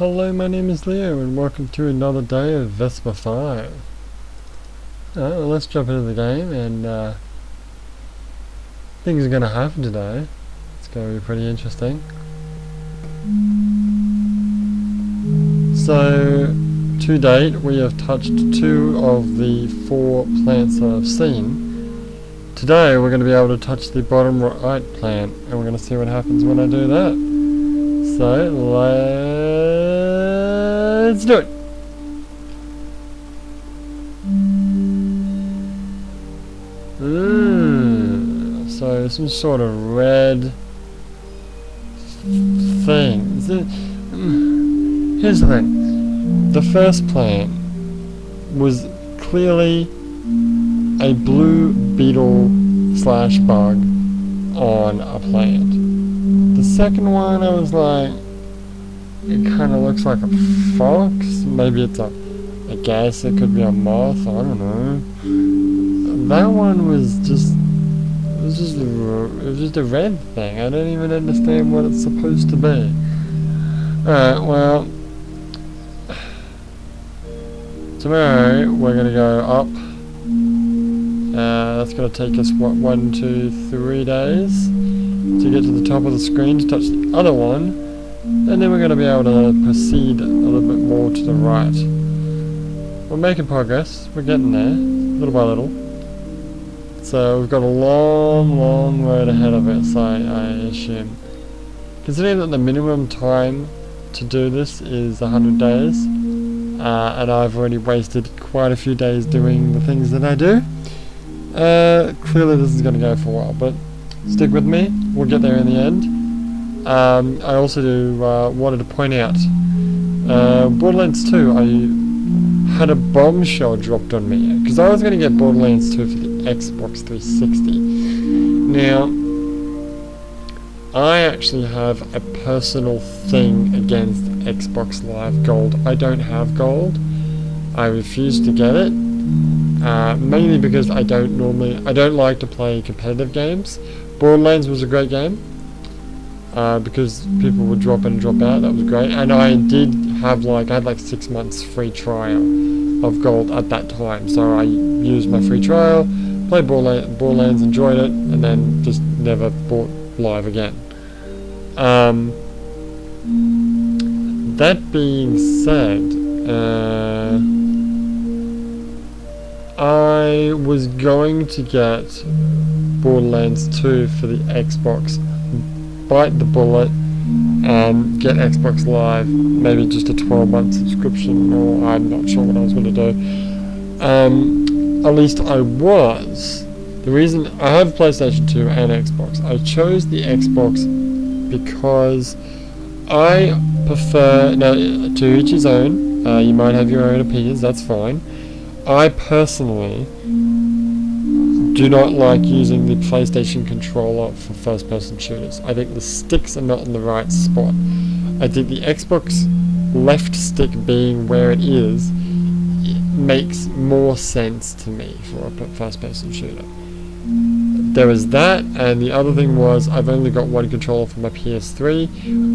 Hello, my name is Leo and welcome to another day of Vesper5. Well, let's jump into the game and things are going to happen today. It's going to be pretty interesting. So, to date we have touched 2 of the 4 plants that I've seen. Today we're going to be able to touch the bottom right plant and we're going to see what happens when I do that. So, let's do it! So some sort of red thing. Here's the thing. The first plant was clearly a blue beetle slash bug on a plant. The second one, I was like, it kind of looks like a fox. Maybe it's I guess it could be a moth. I don't know. That one was just, it was just a red thing. I don't even understand what it's supposed to be. Alright, well, tomorrow we're gonna go up. That's gonna take us what, 1, 2, 3 days to get to the top of the screen to touch the other one, and then we're gonna be able to proceed a little bit more to the right. We're making progress. We're getting there, little by little. So we've got a long road ahead of us, I assume. Considering that the minimum time to do this is 100 days, and I've already wasted quite a few days doing the things that I do, clearly this is going to go for a while, but stick with me, we'll get there in the end. I also wanted to point out, Borderlands 2, I had a bombshell dropped on me, because I was going to get Borderlands 2 for the Xbox 360. Now, I actually have a personal thing against Xbox Live Gold. I don't have Gold. I refuse to get it, mainly because I don't like to play competitive games. Borderlands was a great game, because people would drop in and drop out. That was great, and I did have I had like 6 months free trial of Gold at that time, so I used my free trial, played Borderlands, enjoyed it, and then just never bought Live again. That being said, I was going to get Borderlands 2 for the Xbox, bite the bullet, and get Xbox Live, maybe just a 12-month subscription, or I'm not sure what I was going to do. At least I was. The reason I have PlayStation 2 and Xbox, I chose the Xbox because I prefer, now to each his own, you might have your own opinions, that's fine. I personally do not like using the PlayStation controller for first-person shooters. I think the sticks are not in the right spot. I think the Xbox left stick being where it is, it makes more sense to me for a first-person shooter. There was that, and the other thing was I've only got one controller for my PS3,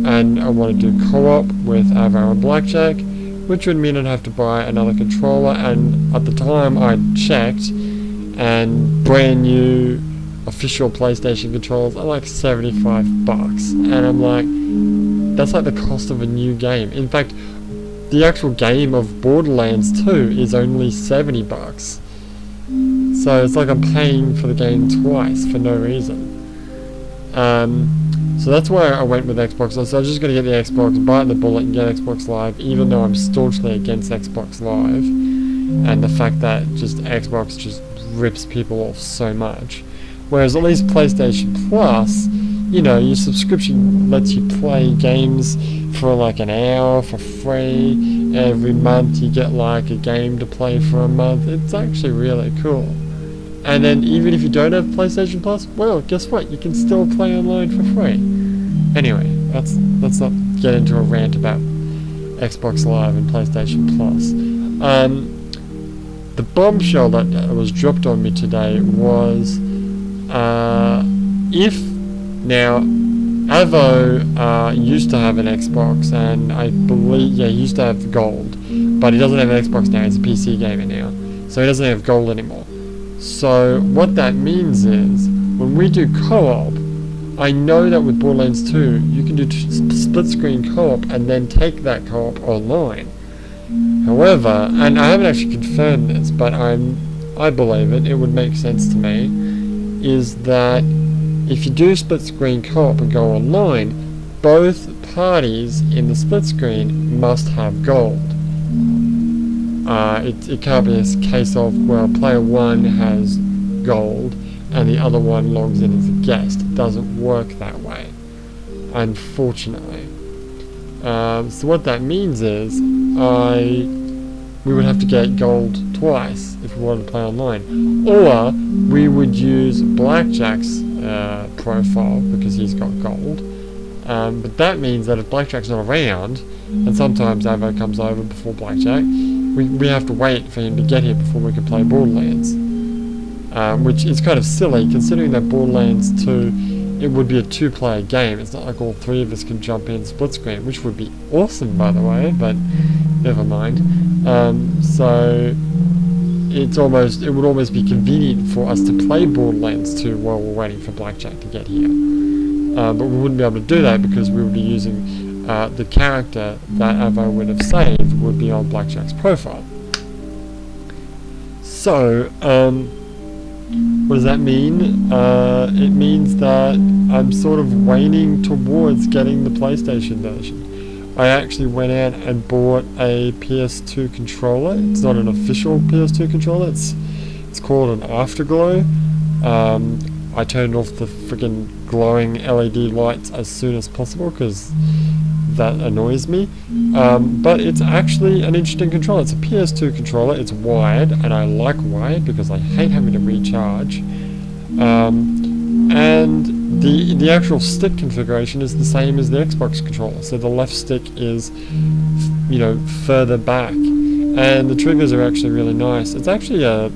and I want to do co-op with Ava and Blackjack, which would mean I'd have to buy another controller, and at the time I checked, and brand new official PlayStation controllers are like $75, and I'm like, that's like the cost of a new game. In fact, the actual game of Borderlands 2 is only $70. So it's like I'm paying for the game twice for no reason. So that's why I went with Xbox. So I was just going to get the Xbox, bite the bullet and get Xbox Live, even though I'm staunchly against Xbox Live, and the fact that just Xbox just rips people off so much. Whereas at least PlayStation Plus, you know, your subscription lets you play games for like an hour for free. Every month you get like a game to play for a month. It's actually really cool. And then even if you don't have PlayStation Plus, well, guess what? You can still play online for free. Anyway, let's not get into a rant about Xbox Live and PlayStation Plus. The bombshell that was dropped on me today was, if now Avo used to have an Xbox, and I believe, yeah, he used to have gold, but he doesn't have an Xbox now. He's a PC gamer now, so he doesn't have gold anymore. So what that means is, when we do co-op, I know that with Borderlands 2, you can do split screen co-op and then take that co-op online. However, and I haven't actually confirmed this, but I believe it, it would make sense to me, is that if you do split screen co-op and go online, both parties in the split screen must have gold. It can't be a case of, well, player 1 has gold and the other one logs in as a guest. It doesn't work that way, unfortunately. So what that means is, we would have to get gold twice if we wanted to play online, or we would use Blackjack's profile because he's got gold. But that means that if Blackjack's not around, and sometimes Avo comes over before Blackjack, we have to wait for him to get here before we can play Borderlands. Which is kind of silly, considering that Borderlands 2, it would be a 2-player game. It's not like all 3 of us can jump in split screen, which would be awesome, by the way, but never mind. So it would almost be convenient for us to play Borderlands 2 while we're waiting for Blackjack to get here. But we wouldn't be able to do that because we would be using the character that Avo would have saved would be on Blackjack's profile. So, what does that mean? It means that I'm sort of waning towards getting the PlayStation version. I actually went out and bought a PS2 controller. It's not an official PS2 controller. It's called an Afterglow. I turned off the freaking glowing LED lights as soon as possible because that annoys me. But it's actually an interesting controller. It's a PS2 controller. It's wired, and I like wired because I hate having to recharge. And the actual stick configuration is the same as the Xbox controller. So the left stick is, you know, further back, and the triggers are actually really nice. It's actually a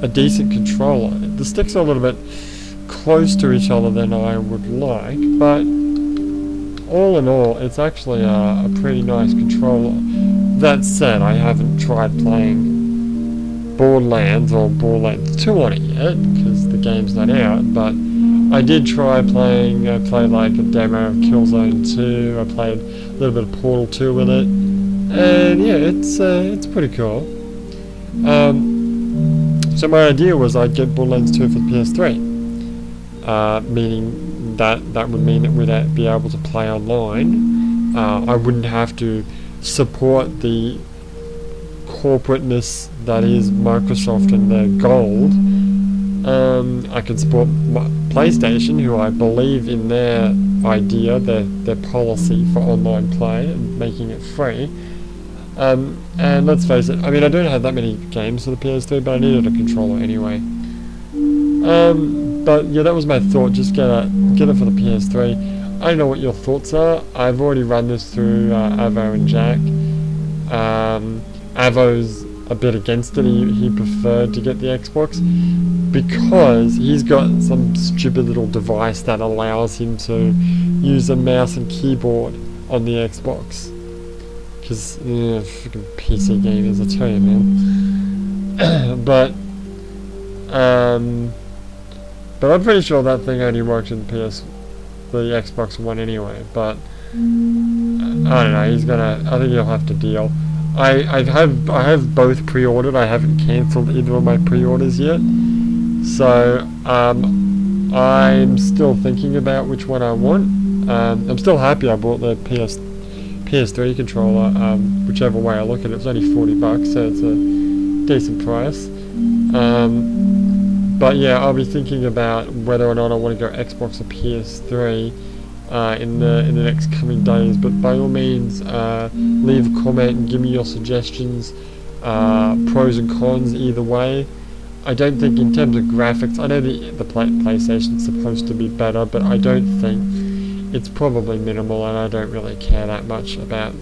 decent controller. The sticks are a little bit close to each other than I would like, but all in all, it's actually a pretty nice controller. That said, I haven't tried playing Borderlands or Borderlands 2 on it yet, because the game's not out, but I did try playing. I played like a demo of Killzone 2, I played a little bit of Portal 2 with it, and yeah, it's pretty cool. So my idea was I'd get Borderlands 2 for the PS3, meaning that would mean that we'd be able to play online. I wouldn't have to support the corporateness that is Microsoft and their gold. I can support PlayStation, who I believe in their idea, their policy for online play and making it free. And let's face it, I mean, I don't have that many games for the PS3, but I needed a controller anyway. But yeah, that was my thought, just get it for the PS3. I don't know what your thoughts are. I've already run this through Avo and Jack. Avo's a bit against it. He preferred to get the Xbox because he's got some stupid little device that allows him to use a mouse and keyboard on the Xbox. Because, freaking PC gamers, I tell you, man. But I'm pretty sure that thing only works in the Xbox One anyway. But I don't know. I think he'll have to deal. I have both pre-ordered. I haven't cancelled either of my pre-orders yet. So I'm still thinking about which one I want. I'm still happy I bought the PS3 controller. Whichever way I look at it, it's only $40, so it's a decent price. But yeah, I'll be thinking about whether or not I want to go Xbox or PS3 in the next coming days. But by all means, leave a comment and give me your suggestions, pros and cons either way. I don't think in terms of graphics, I know the PlayStation's supposed to be better, but I don't think it's probably minimal, and I don't really care that much about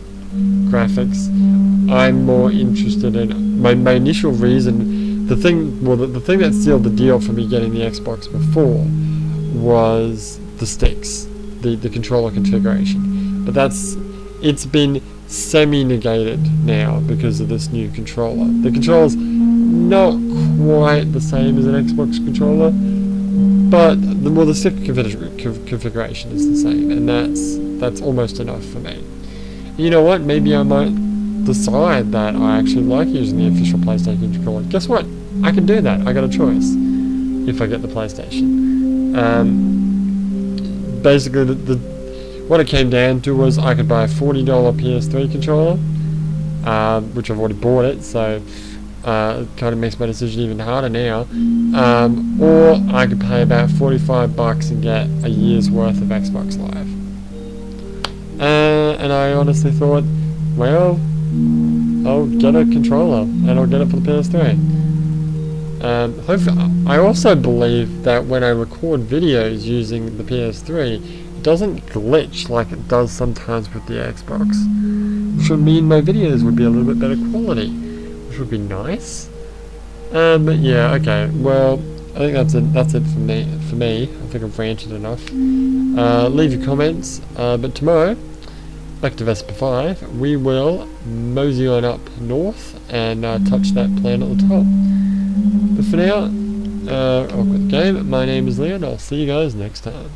graphics. I'm more interested in my initial reason. The thing that sealed the deal for me getting the Xbox before was the sticks. the controller configuration. But it's been semi-negated now because of this new controller. The controller's not quite the same as an Xbox controller, but the stick configuration is the same, and that's almost enough for me. You know what? Maybe I might decide that I actually like using the official PlayStation controller. Guess what? I can do that. I got a choice if I get the PlayStation. Basically, what it came down to was I could buy a $40 PS3 controller, which I've already bought it, so it kind of makes my decision even harder now. Or I could pay about $45 and get a year's worth of Xbox Live. And I honestly thought, well, I'll get a controller and I'll get it for the PS3. Hopefully, I also believe that when I record videos using the PS3, it doesn't glitch like it does sometimes with the Xbox, which would mean my videos would be a little bit better quality, which would be nice. But yeah, okay. Well, I think that's it for me. I think I've ranted enough. Leave your comments. But tomorrow, back to Vesper5, we will mosey on up north and touch that plan at the top. But for now, I'll quit the game. My name is Leon. I'll see you guys next time.